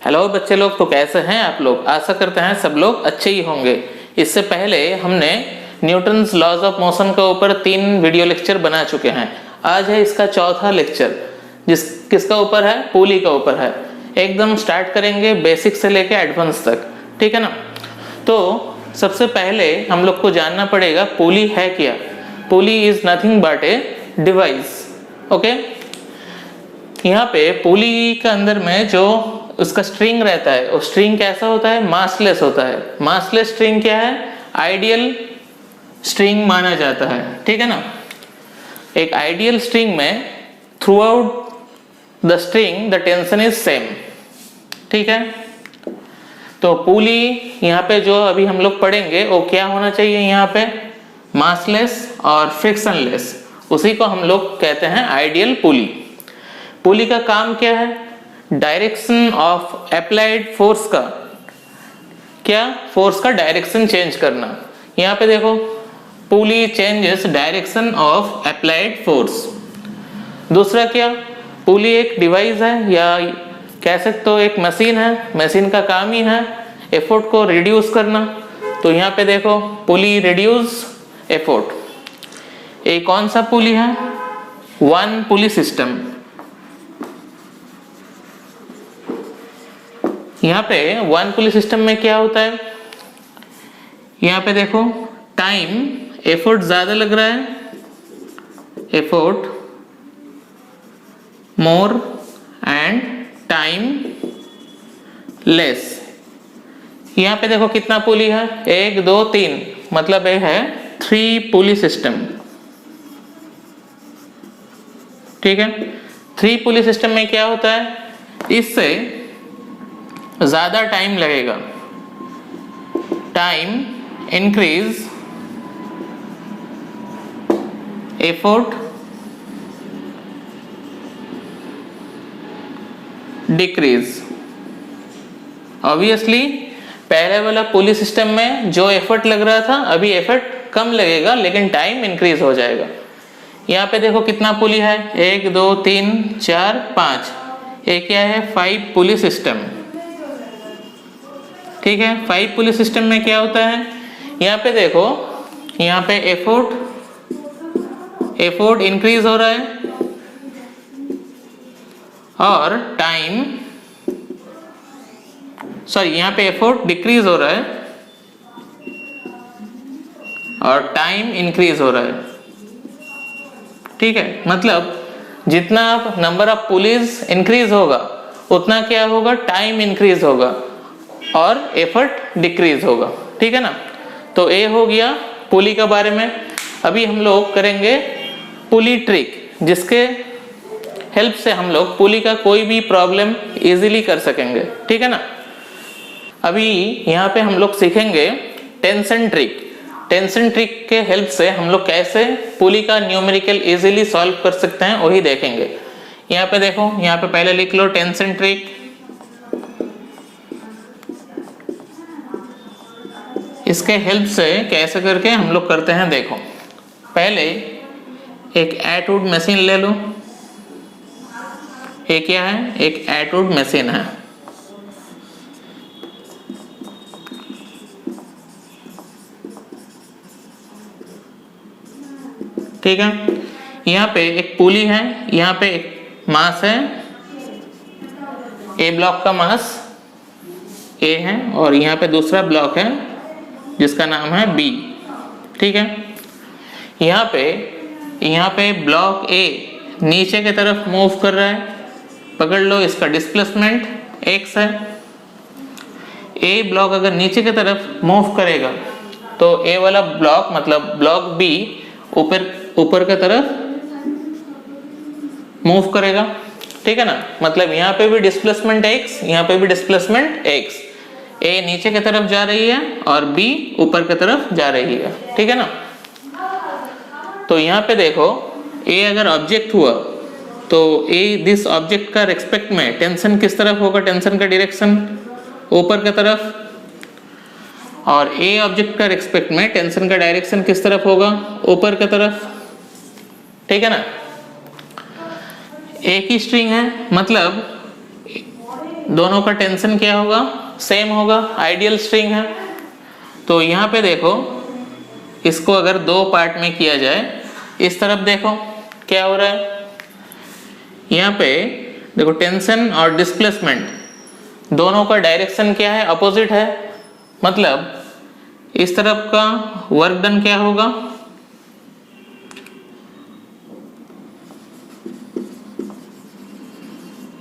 Hello बच्चे लोग, तो कैसे हैं आप लोग? आशा करते हैं सब लोग अच्छे ही होंगे। इससे पहले हमने न्यूटन्स लॉज ऑफ मोशन के ऊपर 3 वीडियो लेक्चर बना चुके हैं। आज है इसका चौथा लेक्चर, किसका ऊपर है? पुली का ऊपर है। एकदम स्टार्ट करेंगे बेसिक से लेके एडवांस तक, ठीक है ना। तो सबसे पहले हम लोग को जानना पड़ेगा पुली है क्या। Pulley is nothing but a device. Okay, यहाँ पे पुली के अंदर में जो उसका स्ट्रिंग रहता है, वो स्ट्रिंग कैसा होता है? मासलेस होता है। मासलेस स्ट्रिंग क्या है? आइडियल स्ट्रिंग माना जाता है, ठीक है ना। एक आइडियल स्ट्रिंग में through out the string the tension is same, ठीक है। तो पुली यहाँ पे जो अभी हम लोग पढ़ेंगे वो क्या होना चाहिए? यहाँ पे मासलेस और फ्रिक्शनलेस, उसी को हम लोग कहते हैं आइडियल पुली। पुली का काम क्या है? डायरेक्शन ऑफ अप्लाइड फोर्स का, क्या? फोर्स का डायरेक्शन चेंज करना। यहाँ पे देखो, pulley changes direction of applied force. दूसरा क्या? पुली एक डिवाइस है, या कह सकते हो एक मशीन है। मशीन का काम ही है एफर्ट को रिड्यूस करना। तो यहाँ पे देखो, पुली रिड्यूस एफर्ट। ये कौन सा पुली है? वन पुली सिस्टम। यहाँ पे वन पुली सिस्टम में क्या होता है? यहाँ पे देखो, टाइम एफर्ट ज्यादा लग रहा है, effort more and time less. यहाँ पे देखो कितना पुली है? 1 2 3, मतलब ये है 3 पुली सिस्टम, ठीक है। 3 पुली सिस्टम में क्या होता है? इससे ज्यादा टाइम लगेगा। Time increase, effort decrease. Obviously पहले वाला पुली सिस्टम में जो एफर्ट लग रहा था, अभी एफर्ट कम लगेगा लेकिन टाइम इंक्रीज हो जाएगा। यहाँ पे देखो कितना पुली है? 1 2 3 4 5। ये क्या है? 5 पुली सिस्टम, ठीक है। 5 पुली सिस्टम में क्या होता है? यहाँ पे देखो, यहाँ पे एफर्ट इंक्रीज हो रहा है और टाइम, सॉरी, यहाँ पे एफर्ट डिक्रीज हो रहा है और टाइम इंक्रीज हो रहा है, ठीक है। मतलब जितना नंबर ऑफ पुलीज इंक्रीज होगा उतना क्या होगा? टाइम इंक्रीज होगा और एफर्ट डिक्रीज होगा, ठीक है ना। तो ये हो गया पुली के बारे में। अभी हम लोग करेंगे पुली ट्रिक, जिसके हेल्प से हम लोग पुली का कोई भी प्रॉब्लम इजीली कर सकेंगे, ठीक है ना। अभी यहाँ पे हम लोग सीखेंगे टेंशन ट्रिक। टेंशन ट्रिक के हेल्प से हम लोग कैसे पुली का न्यूमेरिकल इजीली सॉल्व कर सकते हैं, वही देखेंगे। यहाँ पे देखो, यहाँ पे पहले लिख लो टेंशन ट्रिक। इसके हेल्प से कैसे करके हम लोग करते हैं, देखो। पहले एक एटवुड मशीन ले लो। ये क्या है? एक एटवुड मशीन है, ठीक है। यहाँ पे एक पुली है, यहाँ पे एक मास है, ए ब्लॉक का मास ए है, और यहाँ पे दूसरा ब्लॉक है जिसका नाम है बी, ठीक है। यहाँ पे ब्लॉक ए नीचे की तरफ मूव कर रहा है। पकड़ लो, इसका डिस्प्लेसमेंट x है। ए ब्लॉक अगर नीचे की तरफ मूव करेगा तो ए वाला ब्लॉक, मतलब ब्लॉक बी, ऊपर की तरफ मूव करेगा, ठीक है ना। मतलब यहाँ पे भी डिस्प्लेसमेंट x, यहाँ पे भी डिस्प्लेसमेंट x। ए नीचे की तरफ जा रही है और बी ऊपर की तरफ जा रही है, ठीक है ना। तो यहाँ पे देखो, ए अगर ऑब्जेक्ट हुआ तो ए दिस ऑब्जेक्ट का रेस्पेक्ट में टेंशन किस तरफ होगा? टेंशन का डायरेक्शन ऊपर की तरफ, और ए ऑब्जेक्ट का रेस्पेक्ट में टेंशन का डायरेक्शन किस तरफ होगा? ऊपर की तरफ, ठीक है ना। एक ही स्ट्रिंग है, मतलब दोनों का टेंशन क्या होगा, सेम होगा, आइडियल स्ट्रिंग है। तो यहाँ पे देखो, इसको अगर दो पार्ट में किया जाए, इस तरफ देखो क्या हो रहा है, यहाँ पे देखो टेंशन और डिस्प्लेसमेंट दोनों का डायरेक्शन क्या है, अपोजिट है। मतलब इस तरफ का वर्क डन क्या होगा,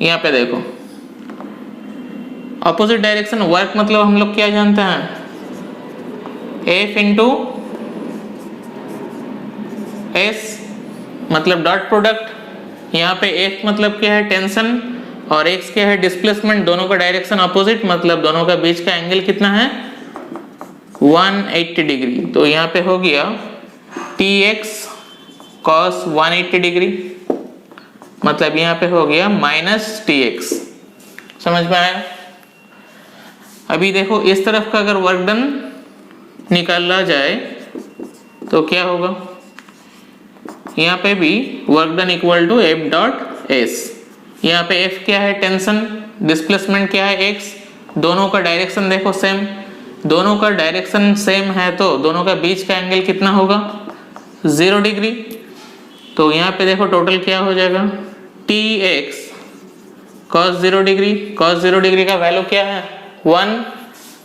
यहाँ पे देखो अपोजिट डायरेक्शन वर्क, मतलब हम लोग क्या जानते हैं, F इंटू एस, मतलब डॉट प्रोडक्ट। यहाँ पे F मतलब क्या है, टेंशन, और X क्या है, डिस्प्लेसमेंट। दोनों का डायरेक्शन अपोजिट, मतलब दोनों का बीच का एंगल कितना है, 180 डिग्री। तो यहाँ पे हो गया Tx cos 180 डिग्री, मतलब यहाँ पे हो गया माइनस Tx। समझ में आया? अभी देखो इस तरफ का अगर वर्क डन निकाला जाए तो क्या होगा, यहाँ पे भी work done equal to F dot S. यहाँ पे F क्या है, टेंशन, डिस्प्लेसमेंट क्या है, X। दोनों का डायरेक्शन देखो सेम, दोनों का डायरेक्शन सेम है तो दोनों का बीच का एंगल कितना होगा, 0 डिग्री। तो यहाँ पे देखो टोटल क्या हो जाएगा, Tx cos 0 degree, cos 0 degree का वैल्यू क्या है, 1।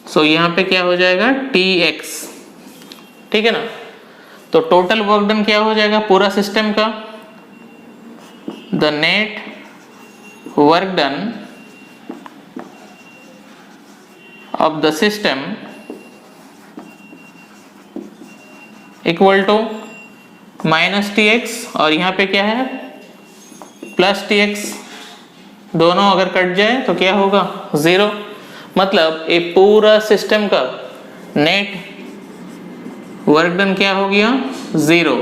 सो यहाँ पे क्या हो जाएगा, Tx। ठीक है ना? तो टोटल वर्क डन क्या हो जाएगा पूरा सिस्टम का, the net work done of the system equal to minus Tx, और यहाँ पे क्या है, प्लस Tx। दोनों अगर कट जाए तो क्या होगा, 0। मतलब ये पूरा सिस्टम का नेट वर्क डन क्या हो गया, 0।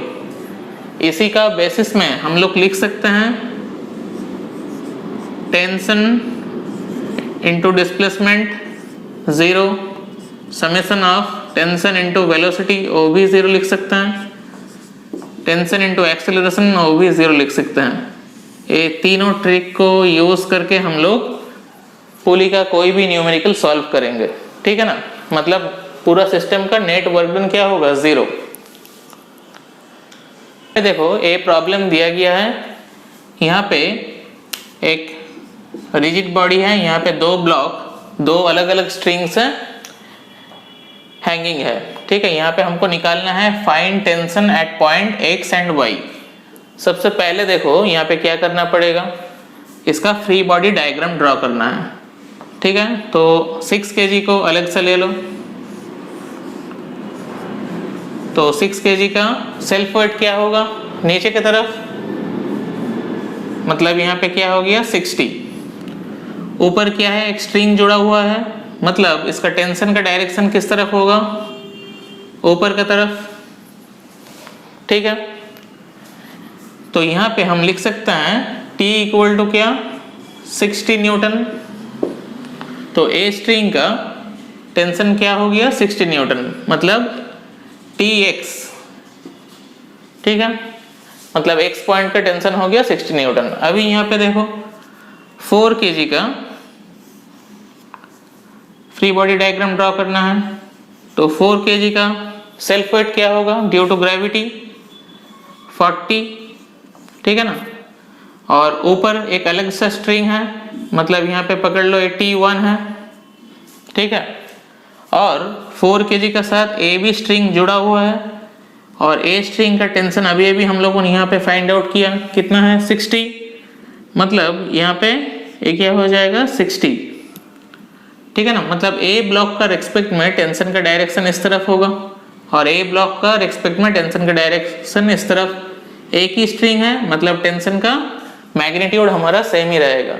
इसी का बेसिस में हम लोग लिख सकते हैं tension into displacement 0, summation of tension into velocity वो भी 0 लिख सकते हैं, टेंशन इंटू एक्सेलरेशन वो भी 0 लिख सकते हैं। ये तीनों ट्रिक को यूज करके हम लोग पुली का कोई भी न्यूमेरिकल सॉल्व करेंगे। ठीक है ना? मतलब पूरा सिस्टम का नेट वर्क डन क्या होगा, 0। देखो ये प्रॉब्लम दिया गया है, यहाँ पे एक रिजिड बॉडी है, यहाँ पे दो ब्लॉक, दो अलग अलग स्ट्रिंग्स है, हैंगिंग है। ठीक है, यहाँ पे हमको निकालना है find tension eight point x and y। सबसे पहले देखो यहाँ पे क्या करना पड़ेगा, इसका फ्री बॉडी डायग्राम ड्रॉ करना है। ठीक है, तो 6 kg को अलग से ले लो। तो 6 kg का सेल्फ वेट क्या होगा, नीचे की तरफ, मतलब यहाँ पे क्या हो गया, 60। ऊपर क्या है, एक स्ट्रिंग जुड़ा हुआ है, मतलब इसका टेंशन का डायरेक्शन किस तरफ होगा, ऊपर की तरफ। ठीक है, तो यहाँ पे हम लिख सकते हैं T इक्वल टू क्या, 60 न्यूटन। तो ए स्ट्रिंग का टेंशन क्या हो गया, 60 न्यूटन, मतलब Tx। ठीक है, मतलब x पॉइंट का टेंशन हो गया 60 न्यूटन। अभी यहाँ पे देखो 4 kg का फ्री बॉडी डायग्राम ड्रॉ करना है। तो 4 kg का सेल्फ वेट क्या होगा ड्यू टू ग्रेविटी, 40। ठीक है ना? और ऊपर एक अलग सा स्ट्रिंग है, मतलब यहाँ पे पकड़ लो ये T1 है। ठीक है, और 4 kg का साथ ए भी स्ट्रिंग जुड़ा हुआ है, और ए स्ट्रिंग का टेंशन अभी हम लोगों ने यहाँ पे फाइंड आउट किया कितना है, 60। मतलब यहाँ पे ये क्या हो जाएगा, 60। ठीक है ना? मतलब ए ब्लॉक का रेस्पेक्ट में टेंशन का डायरेक्शन इस तरफ होगा, और ए ब्लॉक का रेस्पेक्ट में टेंशन का डायरेक्शन इस तरफ। एक ही स्ट्रिंग है, मतलब टेंशन का मैग्नीट्यूड हमारा सेम ही रहेगा।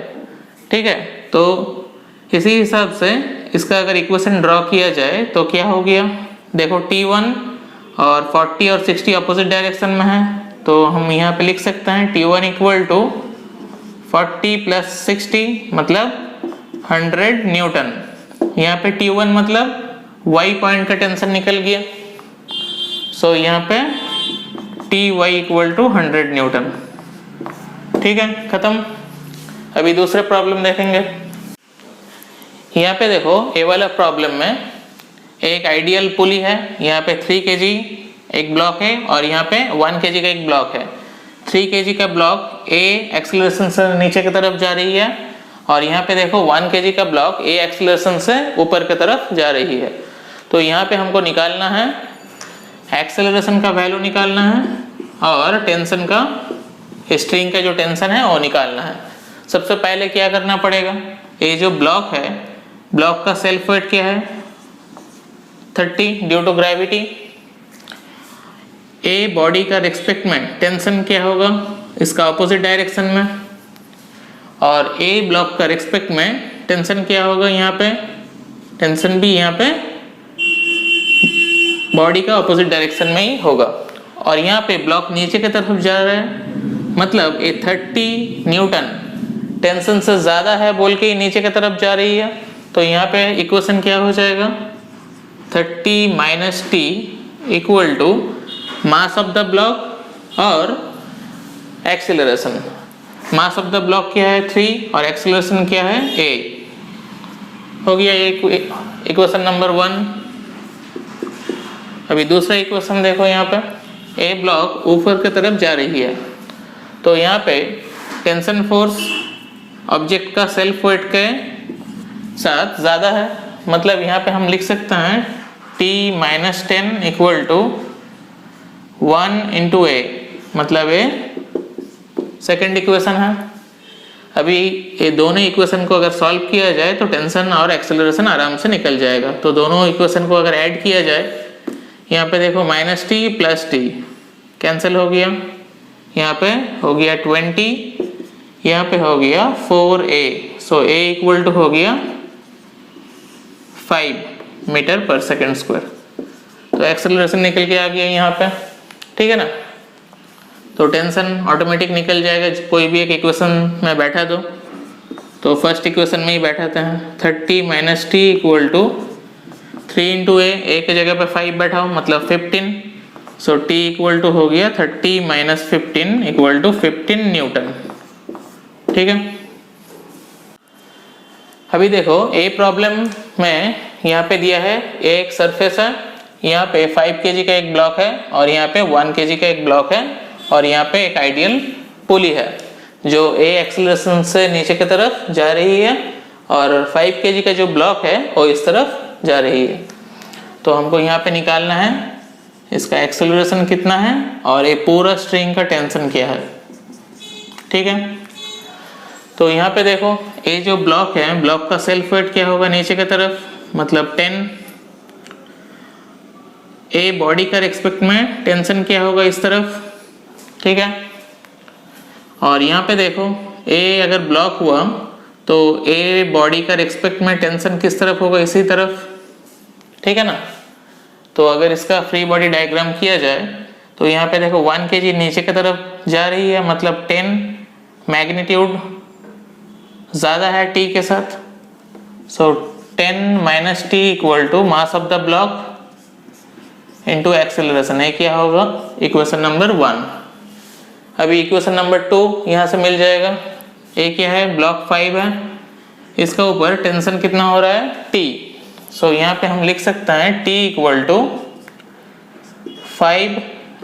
ठीक है, तो इसी हिसाब से इसका अगर इक्वेशन ड्रॉ किया जाए तो क्या हो गया, देखो T1 और 40 और 60 अपोजिट डायरेक्शन में है, तो हम यहाँ पे लिख सकते हैं T1 इक्वल टू 40 प्लस 60, मतलब 100 न्यूटन। यहाँ पे T1 मतलब y पॉइंट का टेंशन निकल गया, सो यहाँ पे Ty इक्वल टू 100 न्यूटन। ठीक है, खत्म। अभी दूसरे प्रॉब्लम देखेंगे। यहाँ पे देखो ए वाला प्रॉब्लम में एक आइडियल पुली है, यहाँ पे 3 kg एक ब्लॉक है और यहाँ पे 1 kg का एक ब्लॉक है। 3 kg का ब्लॉक ए एक्सेलरेशन से नीचे की तरफ जा रही है और यहाँ पे देखो 1 kg का ब्लॉक ए एक्सेलरेशन से ऊपर की तरफ जा रही है। तो यहाँ पे हमको निकालना है एक्सेलरेशन का वैल्यू निकालना है और टेंशन का, स्ट्रिंग का जो टेंशन है वो निकालना है। सबसे पहले क्या करना पड़ेगा, ये जो ब्लॉक है, ब्लॉक का सेल्फ वेट क्या है 30 due to gravity. A body का रिस्पेक्ट में टेंशन क्या होगा इसका ऑपोजिट डायरेक्शन में, और ए ब्लॉक का रिस्पेक्ट में टेंशन क्या होगा, यहाँ पे टेंशन भी यहाँ पे बॉडी का ऑपोजिट डायरेक्शन में ही होगा। और यहाँ पे ब्लॉक नीचे की तरफ जा रहा है, मतलब ये 30 न्यूटन टेंशन से ज़्यादा है बोल के नीचे की तरफ जा रही है। तो यहाँ पे इक्वेशन क्या हो जाएगा 30 minus T equal to mass of the block और acceleration. Mass of the block क्या है 3 और एक्सीलरेशन क्या है a। हो गया इक्वेशन नंबर 1। अभी दूसरा इक्वेशन देखो, यहाँ पे ए ब्लॉक ऊपर की तरफ जा रही है, तो यहाँ पे टेंशन फोर्स ऑब्जेक्ट का सेल्फ वेट के साथ ज़्यादा है, मतलब यहाँ पे हम लिख सकते हैं T minus 10 equal to 1 into A, मतलब ये सेकेंड इक्वेशन है। अभी ये दोनों इक्वेशन को अगर सॉल्व किया जाए तो टेंशन और एक्सेलरेशन आराम से निकल जाएगा। तो दोनों इक्वेशन को अगर ऐड किया जाए, यहाँ पे देखो minus T plus T cancel हो गया, यहाँ पे हो गया 20, यहाँ पे हो गया 4a। So a equal to हो गया 5 मीटर पर सेकेंड स्क्वायर। तो एक्सेलरेशन निकल के आ गया यहाँ पे, ठीक है ना। तो टेंशन ऑटोमेटिक निकल जाएगा, कोई भी एक इक्वेशन में बैठा दो। तो फर्स्ट इक्वेशन में ही बैठाते हैं 30 minus T equal to 3 into A की जगह पे 5 बैठाओ, मतलब 15। सो t इक्वल टू हो गया 30 माइनस 15 इक्वल टू 15 न्यूटन, ठीक है। अभी देखो ए प्रॉब्लम में यहाँ पे दिया है एक सरफेस है, यहाँ पे 5 kg का एक ब्लॉक है और यहाँ पे 1 kg का एक ब्लॉक है और यहाँ पे एक आइडियल पुली है जो ए एक्सेलरेशन से नीचे की तरफ जा रही है और 5 kg का जो ब्लॉक है वो इस तरफ जा रही है। तो हमको यहाँ पे निकालना है इसका एक्सेलरेशन कितना है और ये पूरा स्ट्रिंग का टेंशन क्या है, ठीक है। तो यहाँ पे देखो ये जो ब्लॉक है, ब्लॉक का सेल्फ वेट क्या होगा नीचे की तरफ, मतलब 10। ए बॉडी का रिस्पेक्ट में टेंशन क्या होगा इस तरफ, ठीक है। और यहाँ पे देखो ए अगर ब्लॉक हुआ तो ए बॉडी का रिस्पेक्ट में टेंशन किस तरफ होगा, इसी तरफ, ठीक है ना। तो अगर इसका फ्री बॉडी डायग्राम किया जाए तो यहाँ पे देखो 1 kg नीचे की तरफ जा रही है, मतलब 10 मैग्नीट्यूड ज़्यादा है टी के साथ। So 10 minus T equal to mass of the block into acceleration. ये क्या होगा इक्वेशन नंबर 1। अभी इक्वेशन नंबर 2 यहाँ से मिल जाएगा। ये क्या है, ब्लॉक 5 है, इसका ऊपर टेंशन कितना हो रहा है टी। सो यहाँ पे हम लिख सकते हैं T इक्वल टू 5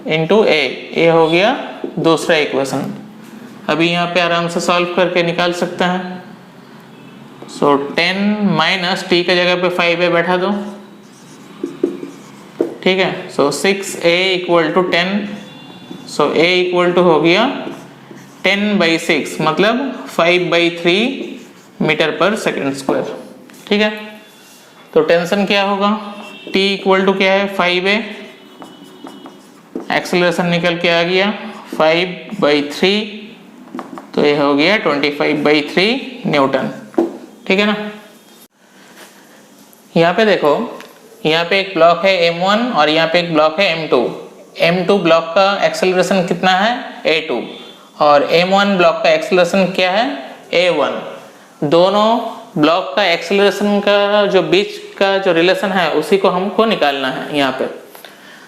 इंटू ए हो गया दूसरा इक्वेशन। अभी यहाँ पे आराम से सॉल्व करके निकाल सकते हैं। सो 10 माइनस टी के जगह पे 5a बैठा दो, ठीक है। So 6a equal to 10। So a equal to हो गया 10/6, मतलब 5/3 मीटर पर सेकेंड स्क्वायर, ठीक है। तो टेंशन क्या होगा, T इक्वल टू क्या है 5a, एक्सेलरेशन निकल के आ गया 5/3, तो ये हो गया 25/3 न्यूटन, ठीक है ना। यहाँ पे देखो, यहाँ पे एक ब्लॉक है M1 और यहाँ पे एक ब्लॉक है M2। M2 ब्लॉक का एक्सेलरेशन कितना है A2 और M1 ब्लॉक का एक्सेलरेशन क्या है A1। दोनों ब्लॉक का एक्सेलरेशन का जो बीच का जो रिलेशन है उसी को हमको निकालना है यहाँ पे।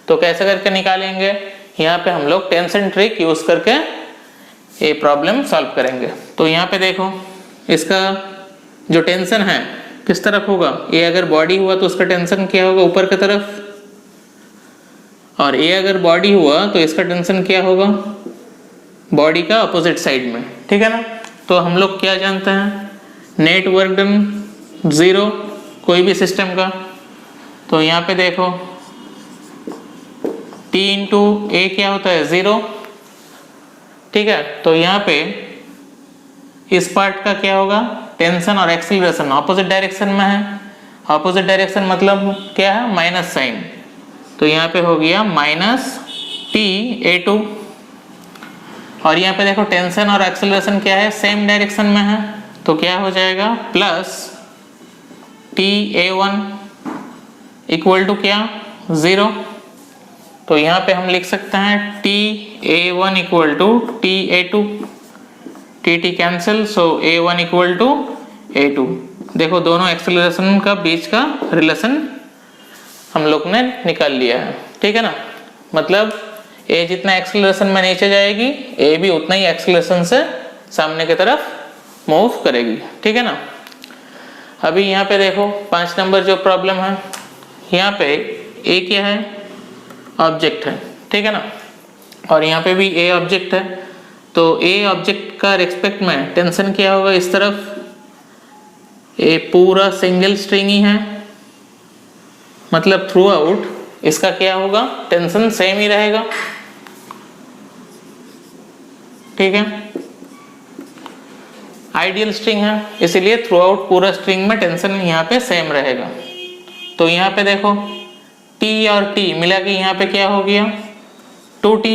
तो कैसे करके निकालेंगे, यहाँ पे हम लोग टेंशन ट्रिक यूज करके ये प्रॉब्लम सॉल्व करेंगे। तो यहाँ पे देखो इसका जो टेंशन है किस तरफ होगा? ए अगर बॉडी हुआ तो उसका टेंशन क्या होगा? ऊपर की तरफ, और ए अगर बॉडी हुआ तो इसका टेंशन क्या होगा? बॉडी का अपोजिट साइड में, ठीक है ना। तो हम लोग क्या जानते हैं? नेट वर्क डन 0 कोई भी सिस्टम का। तो यहाँ पे देखो T इंटू ए क्या होता है? 0, ठीक है। तो यहाँ पे इस पार्ट का क्या होगा? टेंशन और एक्सीलरेशन ऑपोजिट डायरेक्शन में है। ऑपोजिट डायरेक्शन मतलब क्या है? Minus sign. तो यहाँ पे हो गया माइनस T(A2), और यहाँ पे देखो टेंशन और एक्सीलरेशन क्या है? सेम डायरेक्शन में है। तो क्या हो जाएगा? प्लस T(A1) इक्वल टू क्या? 0। तो यहाँ पे हम लिख सकते हैं T(A1) equal to T(A2), T cancel, so A1 equal to A2। देखो दोनों एक्सेलरेशन का बीच का रिलेशन हम लोग ने निकाल लिया है, ठीक है ना। मतलब A जितना एक्सेलरेशन में नीचे जाएगी, A भी उतना ही एक्सेलरेशन से सामने की तरफ मूव करेगी, ठीक है ना। अभी यहाँ पे देखो 5 नंबर जो प्रॉब्लम है, यहाँ पे A क्या है? ऑब्जेक्ट है, ठीक है ना, और यहाँ पे भी A ऑब्जेक्ट है। तो A ऑब्जेक्ट का रिस्पेक्ट में टेंशन क्या होगा? इस तरफ A पूरा सिंगल स्ट्रिंग ही है, मतलब थ्रू आउट इसका क्या होगा? टेंशन सेम ही रहेगा, ठीक है। आइडियल स्ट्रिंग है, इसीलिए थ्रू आउट पूरा स्ट्रिंग में टेंशन यहाँ पे सेम रहेगा। तो यहाँ पे देखो T और T मिला के यहाँ पे क्या हो गया? 2T।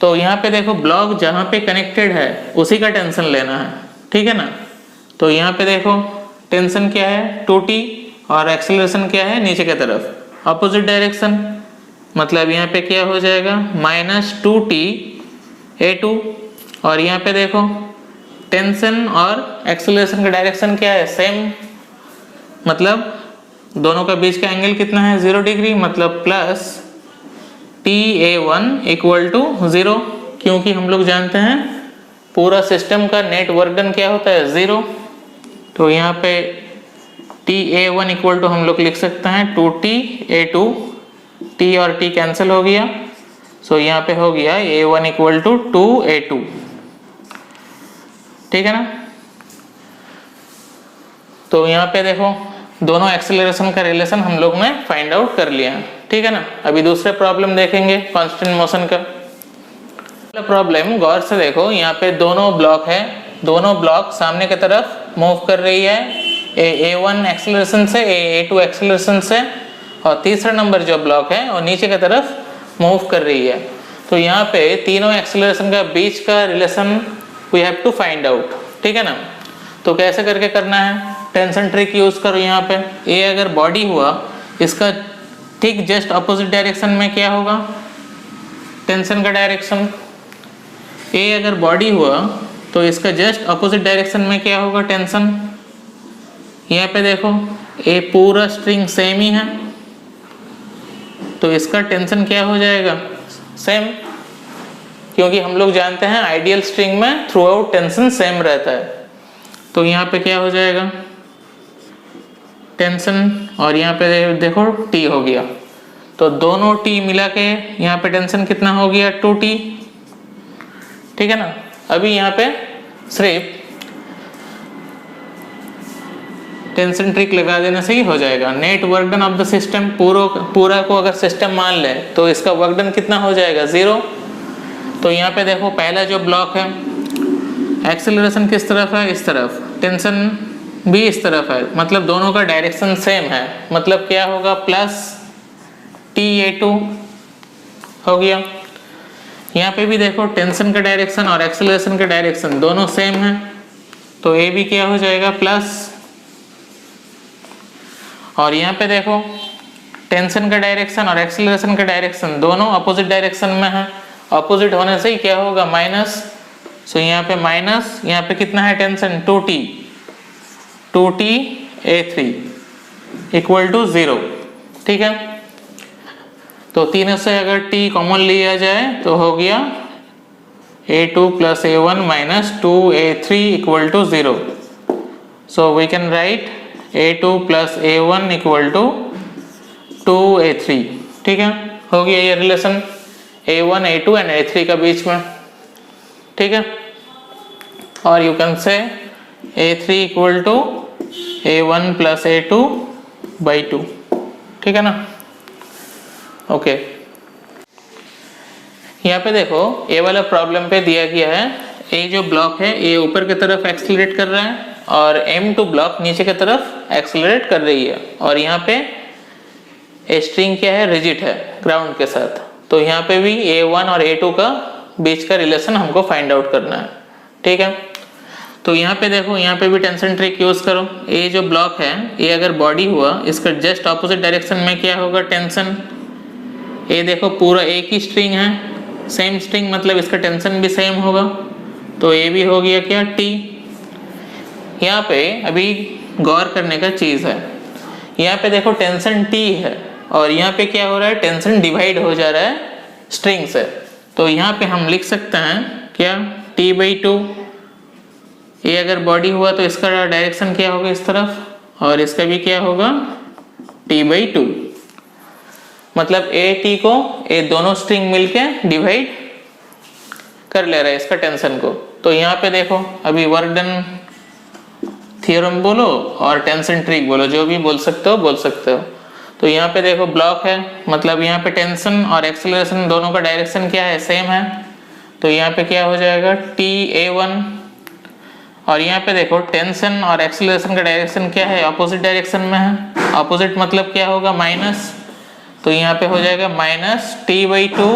तो यहाँ पे देखो ब्लॉक जहाँ पे कनेक्टेड है उसी का टेंशन लेना है, ठीक है ना। तो यहाँ पे देखो टेंशन क्या है? 2T, और एक्सेलरेशन क्या है? नीचे की तरफ अपोजिट डायरेक्शन, मतलब यहाँ पे क्या हो जाएगा? माइनस 2T(A2), और यहाँ पे देखो टेंशन और एक्सेलरेशन का डायरेक्शन क्या है? सेम, मतलब दोनों का बीच का एंगल कितना है? 0 डिग्री, मतलब प्लस T(A1) इक्वल टू 0, क्योंकि हम लोग जानते हैं पूरा सिस्टम का नेट वर्क डन क्या होता है? 0। तो यहाँ पे T(A1) इक्वल टू हम लोग लिख सकते हैं 2T(A2), T और T कैंसिल हो गया, सो यहाँ पे हो गया A1 इक्वल टू 2A2, ठीक है ना। तो यहाँ पे देखो दोनों एक्सेलरेशन का रिलेशन हम लोग ने फाइंड आउट कर लिया है, ठीक है ना। अभी दूसरे प्रॉब्लम देखेंगे कांस्टेंट मोशन का। प्रॉब्लम गौर से देखो, यहाँ पे दोनों ब्लॉक है, दोनों ब्लॉक सामने की तरफ मूव कर रही है, A1 एक्सेलरेशन से, A2 एक्सेलरेशन से, और तीसरा नंबर जो ब्लॉक है वो नीचे की तरफ मूव कर रही है। तो यहाँ पे तीनों एक्सेलरेशन का बीच का relation we have to find out, ठीक है ना। तो कैसे करके करना है? टेंशन ट्रिक यूज करो। यहाँ पे A अगर बॉडी हुआ, इसका ठीक जस्ट अपोजिट डायरेक्शन में क्या होगा? टेंशन का डायरेक्शन। A अगर बॉडी हुआ तो इसका जस्ट अपोजिट डायरेक्शन में क्या होगा? टेंशन। यहाँ पे देखो A पूरा स्ट्रिंग सेम ही है, तो इसका टेंशन क्या हो जाएगा? सेम, क्योंकि हम लोग जानते हैं आइडियल स्ट्रिंग में थ्रू आउट टेंशन सेम रहता है। तो यहाँ पे क्या हो जाएगा? टेंशन, और यहाँ पे देखो T हो गया, तो दोनों T मिला के यहाँ पे टेंशन कितना हो गया? 2T, ठीक है ना। अभी यहाँ पे सिर्फ टेंशन ट्रिक लगा देने से ही हो जाएगा। Net work done of the system, पूरा को अगर सिस्टम मान ले तो इसका वर्क डन कितना हो जाएगा? 0। तो यहाँ पे देखो पहला जो ब्लॉक है, एक्सेलरेशन किस तरफ है? इस तरफ, टेंशन भी इस तरफ है, मतलब दोनों का डायरेक्शन सेम है, मतलब क्या होगा? प्लस T(A2) हो गया। यहाँ पे भी देखो टेंशन का डायरेक्शन और एक्सेलरेशन का डायरेक्शन दोनों सेम है, तो A भी क्या हो जाएगा? प्लस, और यहाँ पे देखो टेंशन का डायरेक्शन और एक्सेलरेशन का डायरेक्शन दोनों अपोजिट डायरेक्शन में है, अपोजिट होने से ही क्या होगा? माइनस। सो यहाँ पे माइनस, यहाँ पे कितना है टेंशन? 2T(A3) इक्वल टू 0, ठीक है। तो तीनों से अगर T कॉमन लिया जाए तो हो गया A2 + A1 - 2A3 equal to 0। So we can write A2 plus A1 equal to 2A3। ठीक है, हो गया ये relation A1 A2 and A3 का बीच में। ठीक है, और you can say A3 equal to A1 plus A2 by 2। ठीक है ना। ओके, यहाँ पे देखो ये वाला प्रॉब्लम पे दिया गया है, ये जो ब्लॉक है ये ऊपर की तरफ एक्सेलरेट कर रहा है और M2 ब्लॉक नीचे की तरफ एक्सेलरेट कर रही है, और यहाँ पे स्ट्रिंग क्या है, रिजिड है ग्राउंड के साथ। तो यहाँ पे भी A1 और A2 का बीच का रिलेशन हमको फाइंड आउट करना है। ठीक है, तो यहाँ पे देखो, यहाँ पे भी टेंशन ट्रिक यूज करो। ये जो ब्लॉक है ये अगर बॉडी हुआ, इसका जस्ट ऑपोजिट डायरेक्शन में क्या होगा, टेंशन। ये देखो पूरा एक ही स्ट्रिंग है, सेम स्ट्रिंग, मतलब इसका टेंशन भी सेम होगा। तो ये भी हो गया क्या, T। यहाँ पे अभी गौर करने का चीज़ है, यहाँ पे देखो टेंशन T है और यहाँ पे क्या हो रहा है, टेंशन डिवाइड हो जा रहा है स्ट्रिंग से। तो यहाँ पे हम लिख सकते हैं क्या, T/2। ये अगर बॉडी हुआ तो इसका डायरेक्शन क्या होगा, इस तरफ, और इसका भी क्या होगा, T/2। मतलब A T को ये दोनों स्ट्रिंग मिलके डिवाइड कर ले रहा है इसका टेंशन को। तो यहाँ पे देखो अभी वर्क डन थ्योरम बोलो और टेंशन ट्रिक बोलो, जो भी बोल सकते हो बोल सकते हो। तो यहाँ पे देखो ब्लॉक है, मतलब यहाँ पे टेंशन और एक्सेलरेशन दोनों का डायरेक्शन क्या है, सेम है। तो यहाँ पे क्या हो जाएगा, TA1। और यहाँ पे देखो टेंशन और एक्सेलरेशन का डायरेक्शन क्या है, अपोजिट डायरेक्शन में है। अपोजिट मतलब क्या होगा, माइनस। तो यहाँ पे हो जाएगा minus T/2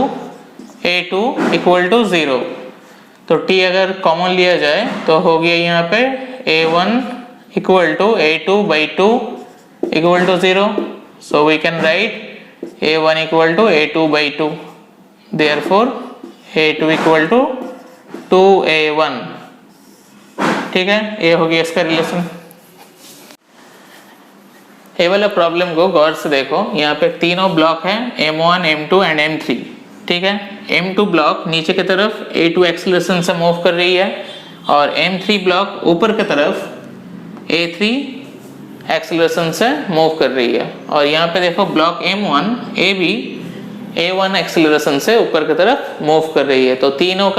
A2 equal to 0। तो T अगर कॉमन लिया जाए तो हो गया यहाँ पे A1 equal to A2/2 equal to 0। So we can write A1 equal to A2/2, therefore A2 equal to 2A1। ठीक है, ये हो गया इसका रिलेशन। ये वाला प्रॉब्लम को गौर से देखो, यहाँ पे तीनों ब्लॉक है, M1 M2 एंड M3। ठीक है, M2 ब्लॉक नीचे की तरफ A2 एक्सेलरेशन से मूव कर रही है और M3 ब्लॉक ऊपर की तरफ A3 एक्सेलरेशन से मूव कर रही है। और यहाँ पे देखो ब्लॉक M1 A भी A1 एक्सेलरेशन से ऊपर की तरफ मूव कर रही है। तो तीनों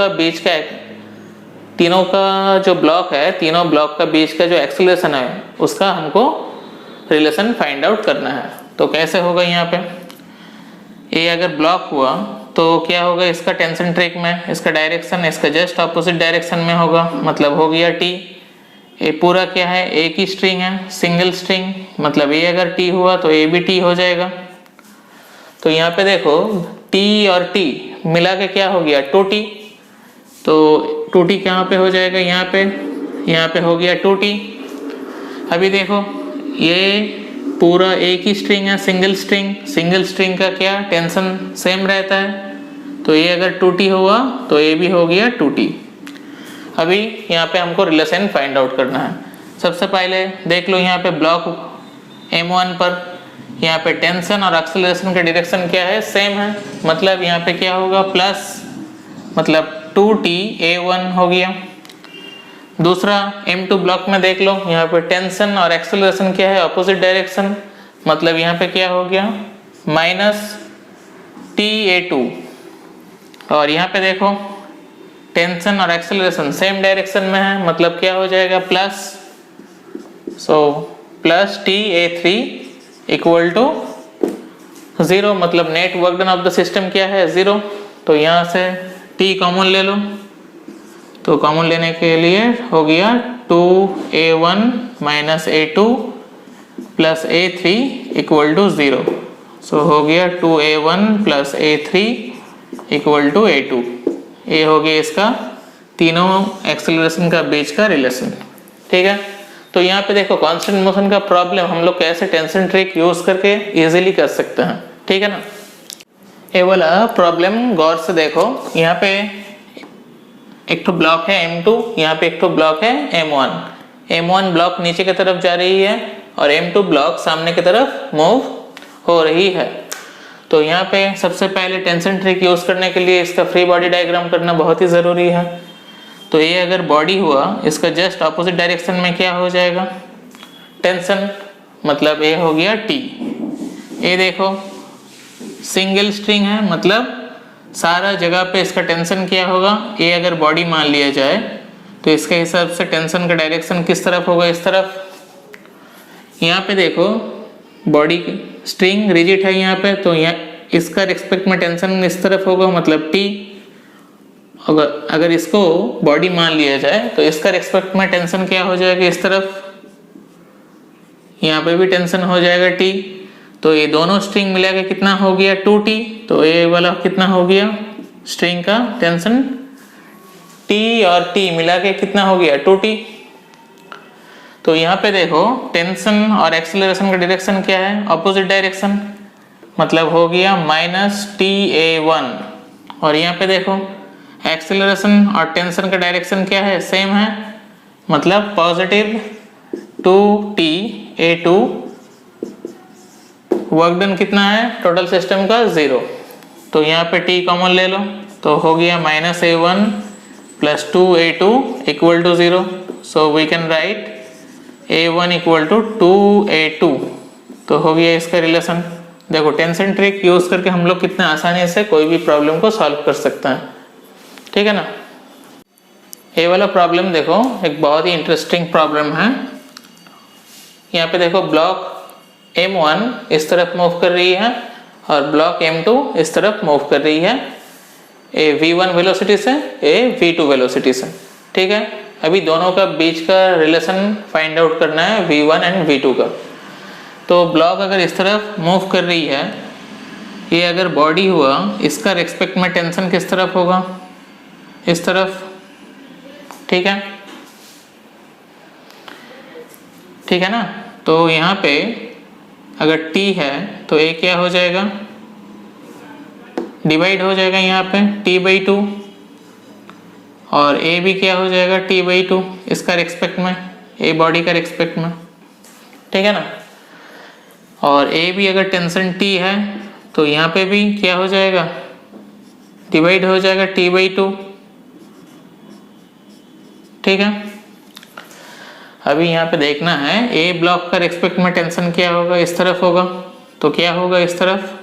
का जो ब्लॉक है, तीनों ब्लॉक का बीच का जो एक्सेलरेशन है उसका हमको रिलेशन फाइंड आउट करना है। तो कैसे होगा, यहाँ पे ये अगर ब्लॉक हुआ तो क्या होगा, इसका टेंशन ट्रिक में इसका डायरेक्शन इसका जस्ट ऑपोजिट डायरेक्शन में होगा, मतलब हो गया T। ये पूरा क्या है, एक ही स्ट्रिंग है, सिंगल स्ट्रिंग, मतलब ये अगर T हुआ तो ये भी T हो जाएगा। तो यहाँ पे देखो T और T मिला के क्या हो गया, 2T। तो 2T कहाँ पे हो जाएगा, यहाँ पे हो गया 2T। अभी देखो ये पूरा एक ही स्ट्रिंग है, सिंगल स्ट्रिंग का क्या टेंशन सेम रहता है। तो ये अगर 2T हुआ तो ये भी हो गया 2T। अभी यहाँ पे हमको रिलेशन फाइंड आउट करना है। सबसे पहले देख लो यहाँ पे ब्लॉक M1 पर यहाँ पे टेंशन और एक्सेलरेशन का डायरेक्शन क्या है, सेम है। मतलब यहाँ पे क्या होगा, प्लस, मतलब 2T/A1 हो गया। दूसरा M2 ब्लॉक में देख लो, यहाँ पे टेंशन और एक्सेलरेशन क्या है, अपोजिट डायरेक्शन, मतलब यहाँ पे क्या हो गया, माइनस T/A2। और यहाँ पे देखो टेंशन और एक्सेलरेशन सेम डायरेक्शन में है, मतलब क्या हो जाएगा, plus. So plus T/A3 equal to 0, मतलब net work done of the system क्या है, 0। तो यहाँ से T कॉमन ले लो, तो कॉमन लेने के लिए हो गया 2A1 minus A2 plus A3 equal to 0। So हो गया 2A1 plus A3 equal to A2। ये हो गया इसका तीनों एक्सेलरेशन का बीच का रिलेशन। ठीक है, तो यहाँ पे देखो कांस्टेंट मोशन का प्रॉब्लम हम लोग कैसे टेंशन ट्रिक यूज करके इजीली कर सकते हैं। ठीक है ना। ये वाला प्रॉब्लम गौर से देखो, यहाँ पे एक तो ब्लॉक है M2, यहाँ पे एक तो ब्लॉक है M1 ब्लॉक नीचे की तरफ जा रही है और M2 ब्लॉक सामने की तरफ मूव हो रही है। तो यहाँ पे सबसे पहले टेंशन ट्रिक यूज करने के लिए इसका फ्री बॉडी डायग्राम करना बहुत ही जरूरी है। तो ये अगर बॉडी हुआ, इसका जस्ट ऑपोजिट डायरेक्शन में क्या हो जाएगा, टेंशन, मतलब ए हो गया टी। ये देखो सिंगल स्ट्रिंग है, मतलब सारा जगह पे इसका टेंशन क्या होगा, ए अगर बॉडी मान लिया जाए तो इसके हिसाब से टेंशन का डायरेक्शन किस तरफ होगा, इस तरफ। यहाँ पे देखो बॉडी स्ट्रिंग रिजिड है यहाँ पे, तो यहाँ इसका रिस्पेक्ट में टेंशन इस तरफ होगा, मतलब टी। अगर इसको बॉडी मान लिया जाए तो इसका रिस्पेक्ट में टेंशन क्या हो जाएगा, इस तरफ। यहाँ पे भी टेंशन हो जाएगा टी। तो ये दोनों स्ट्रिंग मिला के कितना हो गया 2t। तो ये वाला कितना हो गया स्ट्रिंग का टेंशन, t और t मिला के कितना हो गया 2t। तो यहाँ पे देखो टेंशन और एक्सेलरेशन का डायरेक्शन क्या है, ऑपोजिट डायरेक्शन, मतलब हो गया -ta1। और यहाँ पे देखो एक्सेलरेशन और टेंशन का डायरेक्शन क्या है, सेम है, मतलब पॉजिटिव 2ta2। वर्क डन कितना है टोटल सिस्टम का 0। तो यहाँ पे t कॉमन ले लो, तो हो गया -a1 + 2a2 = 0। So we can write a1 = 2a2। तो हो गया इसका रिलेशन। देखो टेंशन ट्रिक यूज करके हम लोग कितना आसानी से कोई भी प्रॉब्लम को सॉल्व कर सकते हैं, ठीक है ना। ये वाला प्रॉब्लम देखो एक बहुत ही इंटरेस्टिंग प्रॉब्लम है। यहाँ पे देखो ब्लॉक M1 इस तरफ मूव कर रही है और ब्लॉक M2 इस तरफ मूव कर रही है, ए v1 वेलोसिटी से, ए v2 वेलोसिटी से, ठीक है। अभी दोनों का बीच का रिलेशन फाइंड आउट करना है v1 एंड v2 का। तो ब्लॉक अगर इस तरफ मूव कर रही है, ये अगर बॉडी हुआ, इसका रिस्पेक्ट में टेंशन किस तरफ होगा, इस तरफ, ठीक है, ठीक है ना। तो यहाँ पे अगर t है तो a क्या हो जाएगा, डिवाइड हो जाएगा यहाँ पे t/2, और a भी क्या हो जाएगा t/2 इसका रिस्पेक्ट में, a बॉडी का रिस्पेक्ट में, ठीक है ना। और a भी अगर टेंशन t है तो यहाँ पे भी क्या हो जाएगा, डिवाइड हो जाएगा t/2, ठीक है। अभी यहाँ पे देखना है ए ब्लॉक का रिस्पेक्ट में टेंशन क्या होगा, इस तरफ होगा, तो क्या होगा इस तरफ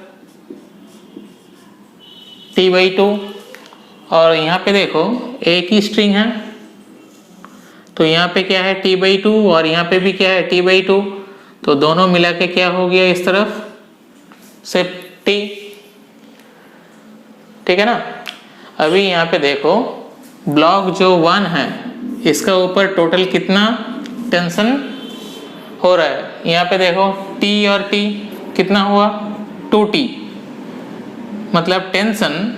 t/2। और यहाँ पे देखो ए की स्ट्रिंग है, तो यहाँ पे क्या है t/2 और यहाँ पे भी क्या है t/2, तो दोनों मिला के क्या हो गया इस तरफ से t, ठीक है ना। अभी यहाँ पे देखो ब्लॉक जो 1 है इसका ऊपर टोटल कितना टेंशन हो रहा है, यहाँ पे देखो t और t कितना हुआ 2t, मतलब टेंशन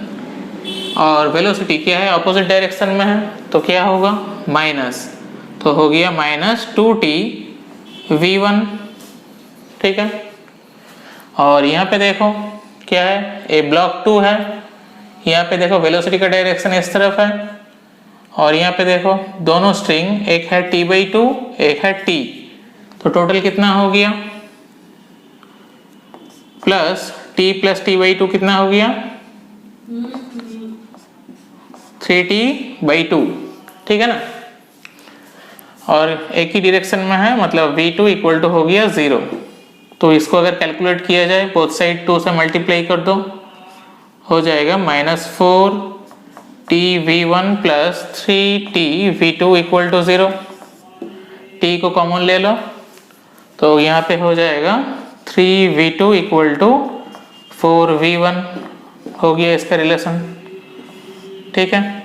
और वेलोसिटी क्या है अपोजिट डायरेक्शन में है, तो क्या होगा माइनस, तो हो गया -2t v1, ठीक है। और यहाँ पे देखो क्या है, ए ब्लॉक 2 है, यहाँ पे देखो वेलोसिटी का डायरेक्शन इस तरफ है, और यहाँ पे देखो दोनों स्ट्रिंग, एक है t/2 एक है t, तो टोटल कितना हो गया प्लस t + t/2 कितना हो गया 3t/2, ठीक है ना। और एक ही डायरेक्शन में है, मतलब v2 = हो गया 0। तो इसको अगर कैलकुलेट किया जाए बोथ साइड 2 से मल्टीप्लाई कर दो, हो जाएगा -4tv1 + 3tv2 = 0। t को कॉमन ले लो, तो यहाँ पे हो जाएगा 3v2 = 4v1, हो गया इसका रिलेशन, ठीक है।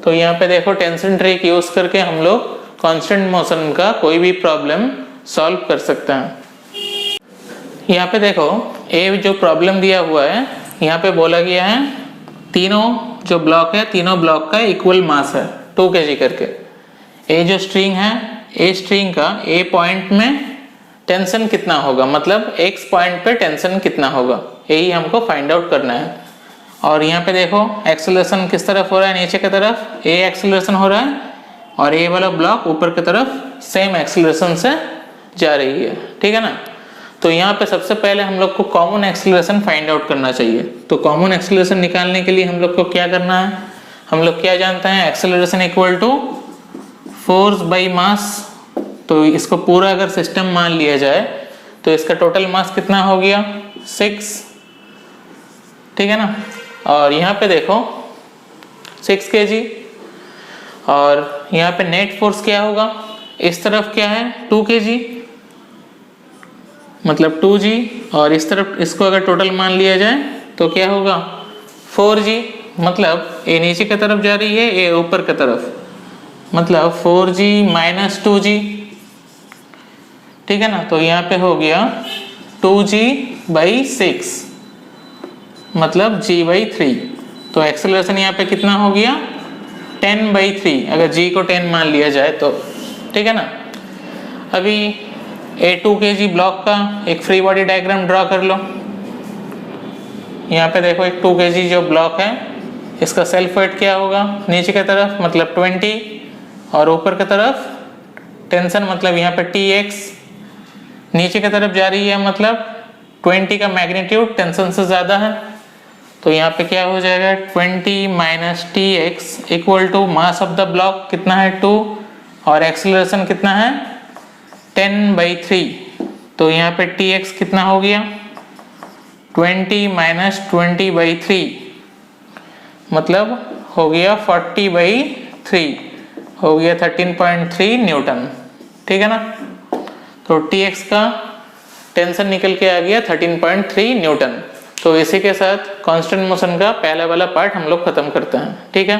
तो यहाँ पे देखो टेंशन ट्रिक यूज करके हम लोग कांस्टेंट मोशन का कोई भी प्रॉब्लम सॉल्व कर सकते हैं। यहाँ पे देखो ए जो प्रॉब्लम दिया हुआ है, यहाँ पे बोला गया है तीनों जो ब्लॉक है, तीनों ब्लॉक का इक्वल मास है 2 kg करके। ए जो स्ट्रिंग है, ए स्ट्रिंग का ए पॉइंट में टेंशन कितना होगा, मतलब एक्स पॉइंट पे टेंशन कितना होगा, यही हमको फाइंड आउट करना है। और यहाँ पे देखो एक्सेलरेशन किस तरफ हो रहा है, नीचे की तरफ ए एक्सेलरेशन हो रहा है, और ए वाला ब्लॉक ऊपर की तरफ सेम एक्सेलरेशन से जा रही है, ठीक है ना। तो यहाँ पे सबसे पहले हम लोग को कॉमन एक्सेलरेशन फाइंड आउट करना चाहिए। तो कॉमन एक्सेलरेशन निकालने के लिए हम लोग को क्या करना है, हम लोग क्या जानते हैं, एक्सेलरेशन = फोर्स बाई मास, तो इसको पूरा अगर सिस्टम मान लिया जाए तो इसका टोटल मास कितना हो गया 6, ठीक है ना। और यहाँ पे देखो 6 kg, और यहाँ पे नेट फोर्स क्या होगा, इस तरफ क्या है 2 kg मतलब 2g, और इस तरफ इसको अगर टोटल मान लिया जाए तो क्या होगा 4g, मतलब ये नीचे की तरफ जा रही है, ये ऊपर की तरफ, मतलब 4g माइनस 2g, ठीक है ना। तो यहाँ पे हो गया 2g/6 मतलब g/3। तो एक्सेलरेशन यहाँ पे कितना हो गया 10/3, अगर g को 10 मान लिया जाए तो, ठीक है ना। अभी A 2 kg ब्लॉक का एक फ्री बॉडी डायग्राम ड्रॉ कर लो। यहाँ पे देखो एक 2 kg जो ब्लॉक है, इसका सेल्फ वेट क्या होगा, नीचे की तरफ मतलब 20, और ऊपर की तरफ टेंशन मतलब यहाँ पे Tx, नीचे की तरफ जा रही है मतलब 20 का मैग्नीट्यूड टेंशन से ज़्यादा है। तो यहाँ पे क्या हो जाएगा 20 minus Tx equal to mass of the block कितना है 2, और एक्सेलरेशन कितना है 10/3। तो यहाँ पे Tx कितना हो गया 20 माइनस 20/3 मतलब हो गया 40/3, हो गया 13.3 न्यूटन, ठीक है ना। तो Tx का टेंशन निकल के आ गया 13.3 न्यूटन। तो इसी के साथ कांस्टेंट मोशन का पहला वाला पार्ट हम लोग खत्म करते हैं, ठीक है।